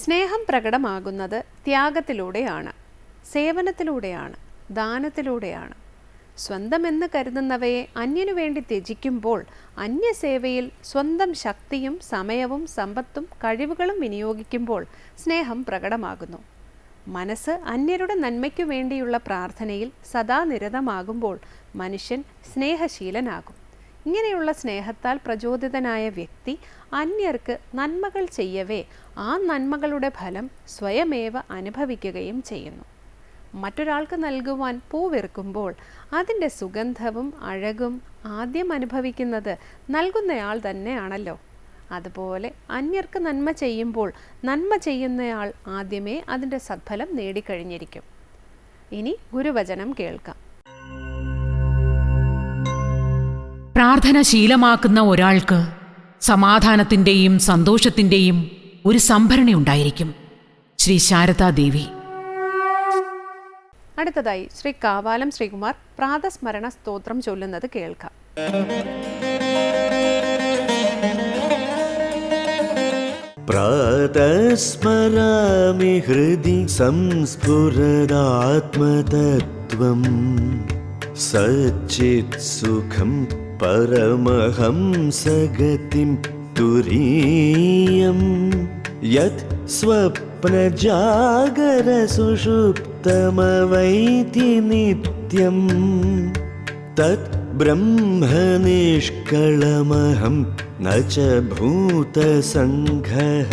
സ്നേഹം പ്രകടമാകുന്നത് ത്യാഗത്തിലൂടെയാണ്, സേവനത്തിലൂടെയാണ്, ദാനത്തിലൂടെയാണ്. സ്വന്തമെന്ന് കരുതുന്നവയെ അന്യനു വേണ്ടി ത്യജിക്കുമ്പോൾ, അന്യസേവയിൽ സ്വന്തം ശക്തിയും സമയവും സമ്പത്തും കഴിവുകളും വിനിയോഗിക്കുമ്പോൾ സ്നേഹം പ്രകടമാകുന്നു. മനസ്സ് അന്യരുടെ നന്മയ്ക്കു വേണ്ടിയുള്ള പ്രാർത്ഥനയിൽ സദാ നിരതമാകുമ്പോൾ മനുഷ്യൻ സ്നേഹശീലനാകും. ഇങ്ങനെയുള്ള സ്നേഹത്താൽ പ്രചോദിതനായ വ്യക്തി അന്യർക്ക് നന്മകൾ ചെയ്യവേ ആ നന്മകളുടെ ഫലം സ്വയമേവ അനുഭവിക്കുകയും ചെയ്യുന്നു. മറ്റൊരാൾക്ക് നൽകുവാൻ പൂവിറുക്കുമ്പോൾ അതിൻ്റെ സുഗന്ധവും അഴകും ആദ്യം അനുഭവിക്കുന്നത് നൽകുന്നയാൾ തന്നെയാണല്ലോ. അതുപോലെ അന്യർക്ക് നന്മ ചെയ്യുമ്പോൾ നന്മ ചെയ്യുന്നയാൾ ആദ്യമേ അതിൻ്റെ സദ്ഫലം നേടിക്കഴിഞ്ഞിരിക്കും. ഇനി ഗുരുവചനം കേൾക്കാം. പ്രാർത്ഥന ശീലമാക്കുന്ന ഒരാൾക്ക് സമാധാനത്തിൻ്റെയും സന്തോഷത്തിൻ്റെയും ഒരു സംഭരണി ഉണ്ടായിരിക്കും. ശ്രീ ശാരദാദേവി. അടുത്തതായി ശ്രീ കാവാലം ശ്രീകുമാർ പ്രാതസ്മരണ സ്തോത്രം ചൊല്ലുന്നത് കേൾക്കാം. പ്രാതസ്മരാമി ഹൃദി സംസ്ഫുരദാത്മതത്വം സച്ചിത് സുഖം പരമഹംസഗതിം തുരീയം യത് സ്വപ്നജാഗര സുഷുപ്തമവൈതി നിത്യം തത് ബ്രഹ്മനിഷ്കളമഹം ന ച ഭൂതസംഘഃ.